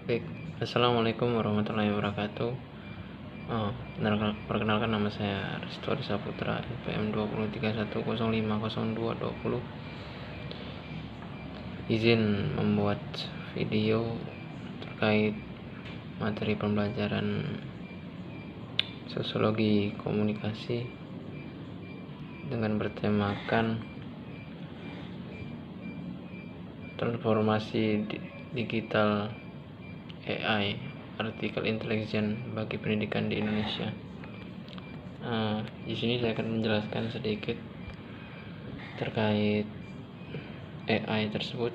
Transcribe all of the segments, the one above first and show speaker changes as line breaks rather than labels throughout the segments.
Baik, assalamualaikum warahmatullahi wabarakatuh. Perkenalkan, nama saya Risto Saputra, IPM 2031050220. Izin membuat video terkait materi pembelajaran sosiologi komunikasi dengan bertemakan transformasi digital AI, artificial intelligence bagi pendidikan di Indonesia. Di sini saya akan menjelaskan sedikit terkait AI tersebut.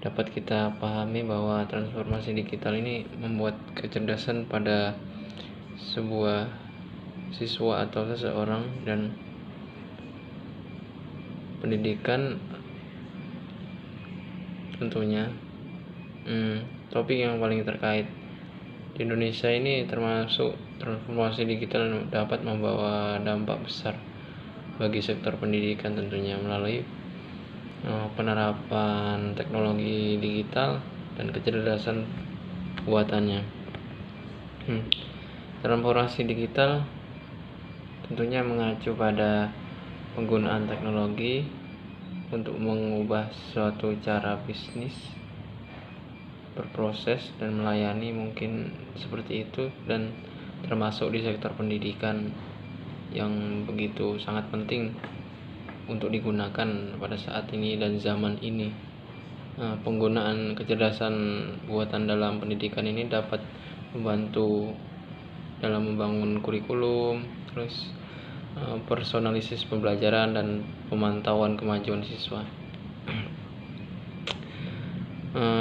Dapat kita pahami bahwa transformasi digital ini membuat kecerdasan pada sebuah siswa atau seseorang dan pendidikan tentunya. Topik yang paling terkait di Indonesia ini termasuk transformasi digital dapat membawa dampak besar bagi sektor pendidikan tentunya melalui penerapan teknologi digital dan kecerdasan buatannya. Transformasi digital tentunya mengacu pada penggunaan teknologi untuk mengubah suatu cara bisnis berproses dan melayani, mungkin seperti itu, dan termasuk di sektor pendidikan yang begitu sangat penting untuk digunakan pada saat ini dan zaman ini. Penggunaan kecerdasan buatan dalam pendidikan ini dapat membantu dalam membangun kurikulum, terus personalisis pembelajaran dan pemantauan kemajuan siswa,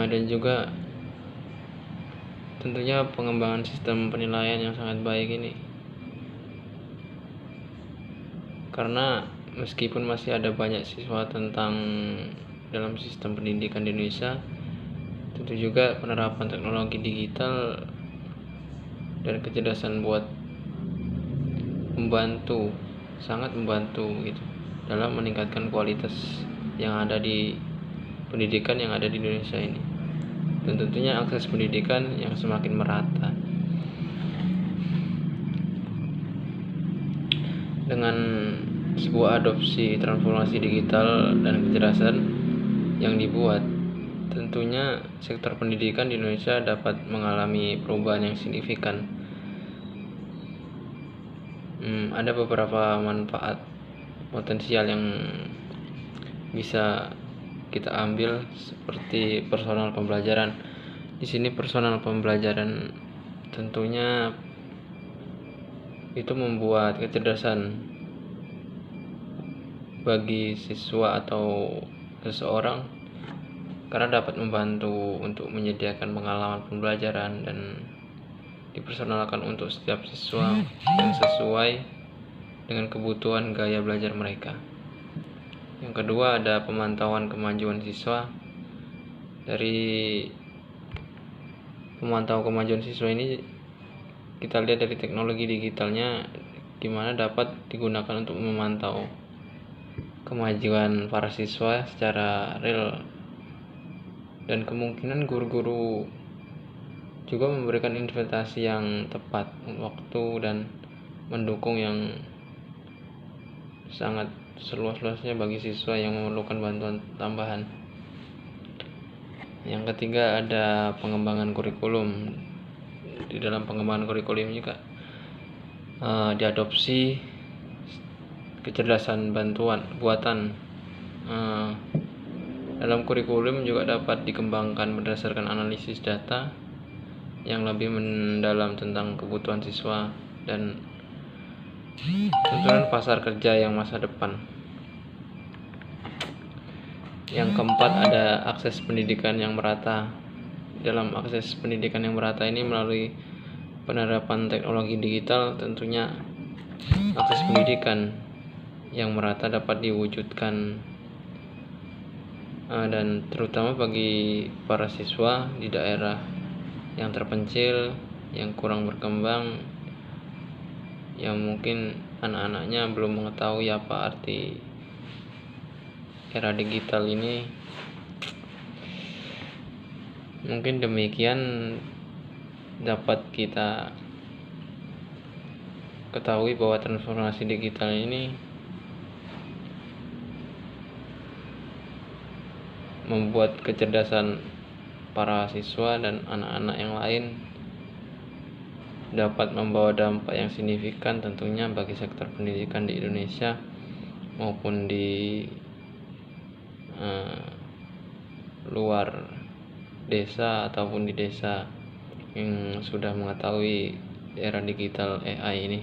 dan juga tentunya pengembangan sistem penilaian yang sangat baik ini, karena meskipun masih ada banyak siswa tentang dalam sistem pendidikan di Indonesia, tentu juga penerapan teknologi digital dan kecerdasan buat sangat membantu gitu dalam meningkatkan kualitas yang ada di pendidikan yang ada di Indonesia ini, dan tentunya akses pendidikan yang semakin merata. Dengan sebuah adopsi transformasi digital dan kecerdasan yang dibuat, tentunya sektor pendidikan di Indonesia dapat mengalami perubahan yang signifikan. Ada beberapa manfaat potensial yang bisa kita ambil, seperti personal pembelajaran. Di sini personal pembelajaran tentunya itu membuat kecerdasan bagi siswa atau seseorang, karena dapat membantu untuk menyediakan pengalaman pembelajaran dan dipersonalkan untuk setiap siswa yang sesuai dengan kebutuhan gaya belajar mereka. Yang kedua, ada pemantauan kemajuan siswa. Dari pemantau kemajuan siswa ini kita lihat dari teknologi digitalnya, di mana dapat digunakan untuk memantau kemajuan para siswa secara real, dan kemungkinan guru-guru juga memberikan investasi yang tepat waktu dan mendukung yang sangat seluas-luasnya bagi siswa yang memerlukan bantuan tambahan. Yang ketiga, ada pengembangan kurikulum. Di dalam pengembangan kurikulum juga diadopsi kecerdasan buatan. Dalam kurikulum juga dapat dikembangkan berdasarkan analisis data yang lebih mendalam tentang kebutuhan siswa dan tuntunan pasar kerja yang masa depan. Yang keempat, ada akses pendidikan yang merata. Dalam akses pendidikan yang merata ini melalui penerapan teknologi digital, tentunya akses pendidikan yang merata dapat diwujudkan, dan terutama bagi para siswa di daerah yang terpencil, yang kurang berkembang, yang mungkin anak-anaknya belum mengetahui apa arti era digital ini. Mungkin demikian dapat kita ketahui bahwa transformasi digital ini membuat kecerdasan para siswa dan anak-anak yang lain dapat membawa dampak yang signifikan tentunya bagi sektor pendidikan di Indonesia maupun di luar desa ataupun di desa yang sudah mengetahui era digital AI ini.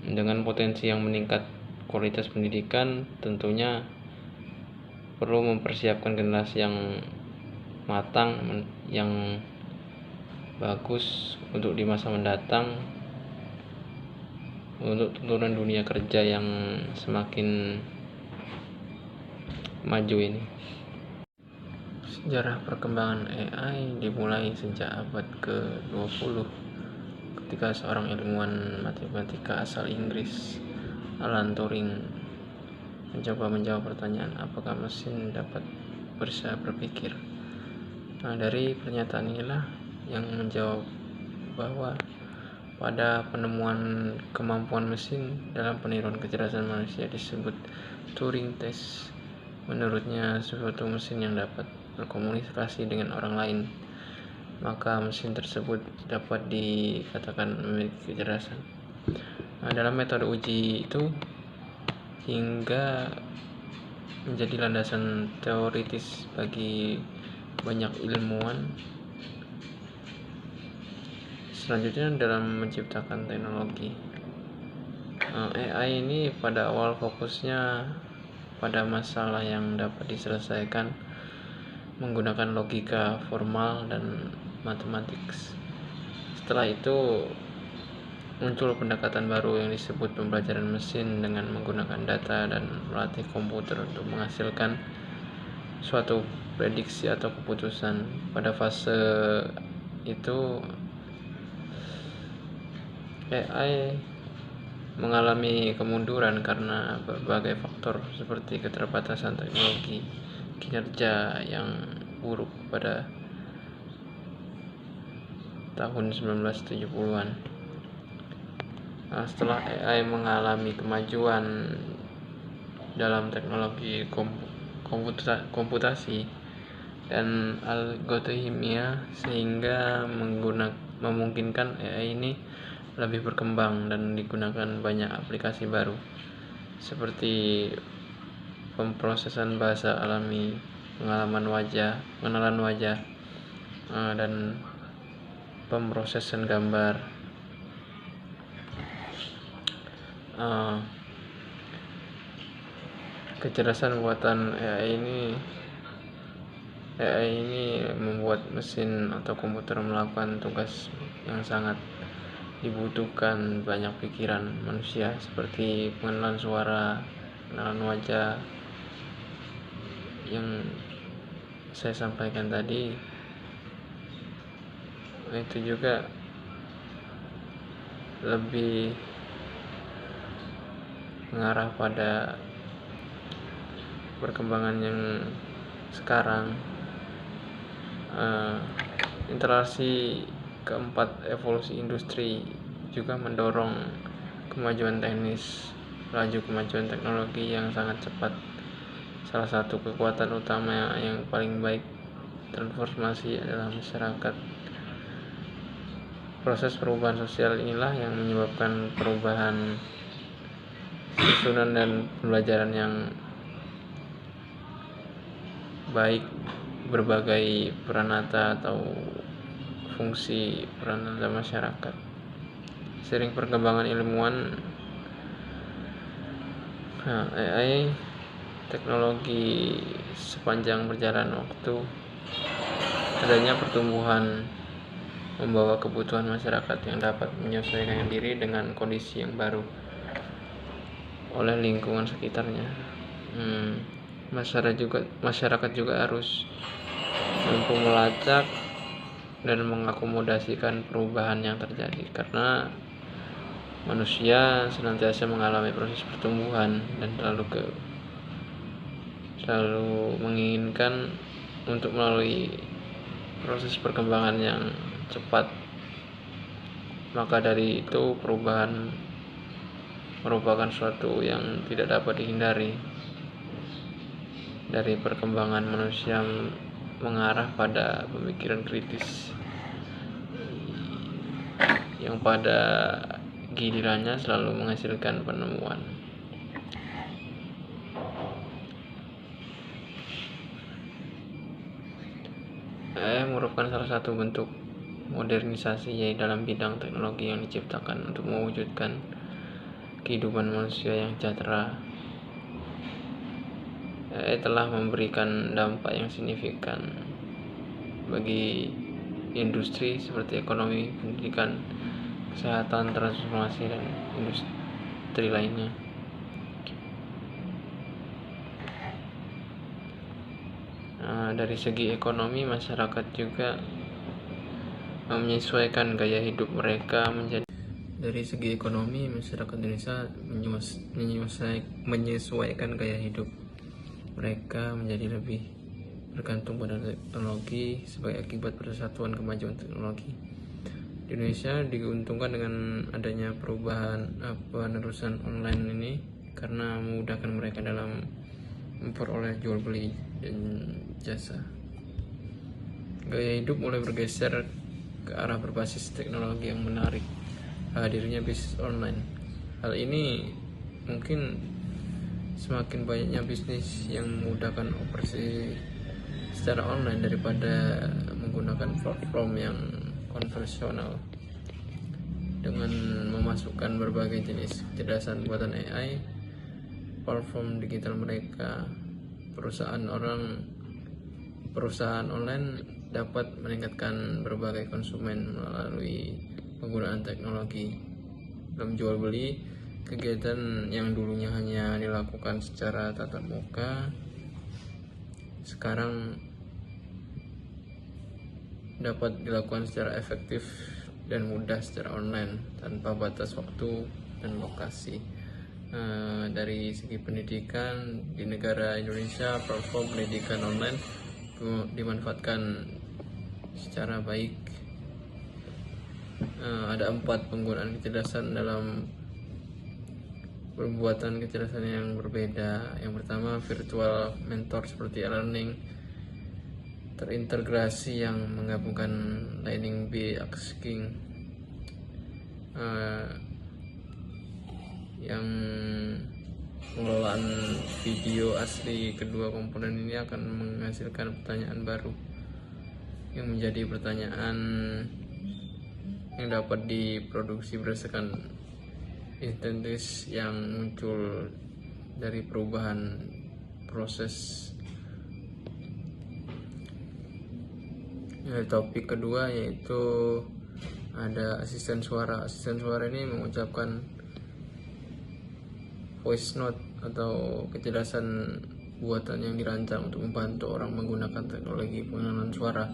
Dengan potensi yang meningkat kualitas pendidikan, tentunya perlu mempersiapkan generasi yang matang, yang bagus untuk di masa mendatang, untuk tuntunan dunia kerja yang semakin maju ini. Sejarah perkembangan AI dimulai sejak abad ke-20 ketika seorang ilmuwan matematika asal Inggris, Alan Turing, mencoba menjawab pertanyaan apakah mesin dapat bisa berpikir. Dari pernyataan inilah yang menjawab bahwa pada penemuan kemampuan mesin dalam peniruan kecerdasan manusia disebut Turing test. Menurutnya, suatu mesin yang dapat berkomunikasi dengan orang lain, maka mesin tersebut dapat dikatakan memiliki kecerdasan. Dalam metode uji itu hingga menjadi landasan teoritis bagi banyak ilmuwan selanjutnya dalam menciptakan teknologi. AI ini pada awal fokusnya pada masalah yang dapat diselesaikan menggunakan logika formal dan matematik. Setelah itu muncul pendekatan baru yang disebut pembelajaran mesin dengan menggunakan data dan melatih komputer untuk menghasilkan suatu prediksi atau keputusan. Pada fase itu AI mengalami kemunduran karena berbagai faktor seperti keterbatasan teknologi, kinerja yang buruk pada tahun 1970-an. Setelah AI mengalami kemajuan dalam teknologi komputasi dan algoritmia sehingga memungkinkan AI ini lebih berkembang dan digunakan banyak aplikasi baru seperti pemrosesan bahasa alami, pengenalan wajah, dan pemrosesan gambar. Kecerdasan buatan AI ini membuat mesin atau komputer melakukan tugas yang sangat dibutuhkan banyak pikiran manusia seperti pengenalan suara, pengenalan wajah yang saya sampaikan tadi. Itu juga lebih mengarah pada perkembangan yang sekarang. Interaksi keempat, evolusi industri, juga mendorong kemajuan teknis, laju kemajuan teknologi yang sangat cepat. Salah satu kekuatan utama yang paling baik transformasi adalah masyarakat. Proses perubahan sosial inilah yang menyebabkan perubahan susunan dan pembelajaran yang baik berbagai peranata atau fungsi peranata masyarakat. Seiring perkembangan ilmuwan, AI teknologi sepanjang berjalan waktu, adanya pertumbuhan membawa kebutuhan masyarakat yang dapat menyesuaikan diri dengan kondisi yang baru oleh lingkungan sekitarnya. Masyarakat juga harus mampu melacak dan mengakomodasikan perubahan yang terjadi, karena manusia senantiasa mengalami proses pertumbuhan dan selalu menginginkan untuk melalui proses perkembangan yang cepat. Maka dari itu perubahan merupakan suatu yang tidak dapat dihindari. Dari perkembangan manusia mengarah pada pemikiran kritis yang pada gilirannya selalu menghasilkan penemuan. Merupakan salah satu bentuk modernisasi yaitu dalam bidang teknologi yang diciptakan untuk mewujudkan kehidupan manusia yang sejahtera. Telah memberikan dampak yang signifikan bagi industri seperti ekonomi, pendidikan, kesehatan, transformasi, dan industri lainnya. Dari segi ekonomi, masyarakat juga menyesuaikan gaya hidup mereka menjadi. Dari segi ekonomi, masyarakat Indonesia menyesuaikan gaya hidup mereka menjadi lebih bergantung pada teknologi sebagai akibat persatuan kemajuan teknologi. Di Indonesia diuntungkan dengan adanya penerusan online ini karena memudahkan mereka dalam memperoleh jual beli dan jasa. Gaya hidup mulai bergeser ke arah berbasis teknologi yang menarik hadirnya bisnis online. Hal ini mungkin semakin banyaknya bisnis yang memudahkan operasi secara online daripada menggunakan platform yang konvensional. Dengan memasukkan berbagai jenis kecerdasan buatan AI, platform digital mereka, perusahaan online dapat meningkatkan berbagai konsumen melalui penggunaan teknologi. Dalam jual beli, kegiatan yang dulunya hanya dilakukan secara tatap muka sekarang dapat dilakukan secara efektif dan mudah secara online tanpa batas waktu dan lokasi. Dari segi pendidikan di negara Indonesia, platform pendidikan online dimanfaatkan secara baik. Ada 4 penggunaan kecerdasan dalam perbuatan kecerdasan yang berbeda. Yang pertama, virtual mentor seperti e-learning terintegrasi yang menggabungkan learning by asking yang pengelolaan video asli. Kedua komponen ini akan menghasilkan pertanyaan baru yang menjadi pertanyaan yang dapat diproduksi berdasarkan instantis yang muncul dari perubahan proses. Topik kedua yaitu ada asisten suara. Asisten suara ini mengucapkan voice note atau kecerdasan buatan yang dirancang untuk membantu orang menggunakan teknologi pengenalan suara.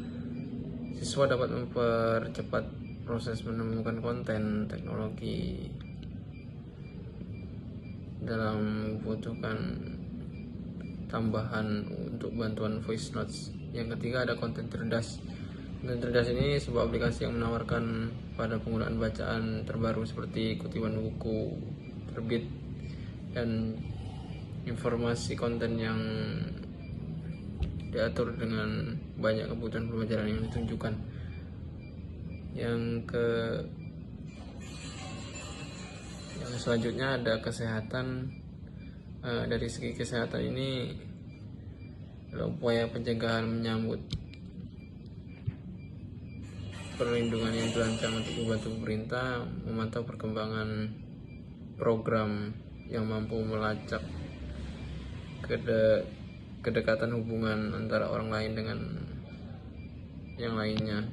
Siswa dapat mempercepat proses menemukan konten teknologi dalam membutuhkan tambahan untuk bantuan voice notes. Yang ketiga ada konten cerdas. Konten cerdas ini sebuah aplikasi yang menawarkan pada penggunaan bacaan terbaru seperti kutipan buku terbit dan informasi konten yang diatur dengan banyak kebutuhan pembelajaran yang ditunjukkan. Yang selanjutnya ada kesehatan. Dari segi kesehatan ini adalah upaya pencegahan menyambut perlindungan yang dirancang untuk membantu pemerintah memantau perkembangan program yang mampu melacak kedekatan hubungan antara orang lain dengan yang lainnya.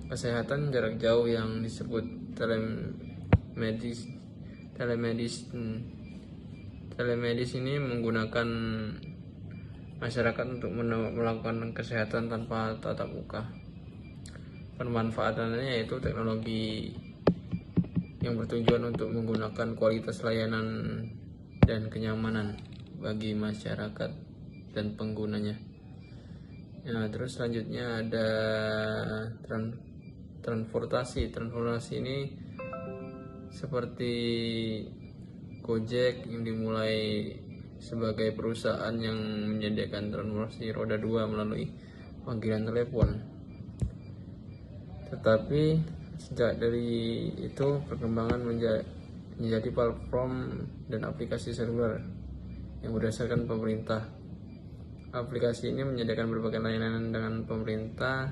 Kesehatan jarak jauh yang disebut telemedis ini menggunakan masyarakat untuk melakukan kesehatan tanpa tatap muka. Pemanfaatannya yaitu teknologi yang bertujuan untuk menggunakan kualitas layanan dan kenyamanan bagi masyarakat dan penggunanya. Nah, terus selanjutnya ada transportasi. Transportasi ini seperti Gojek yang dimulai sebagai perusahaan yang menyediakan transportasi roda 2 melalui panggilan telepon. Tetapi sejak dari itu perkembangan menjadi platform dan aplikasi seluler yang berdasarkan pemerintah. Aplikasi ini menyediakan berbagai layanan dengan pemerintah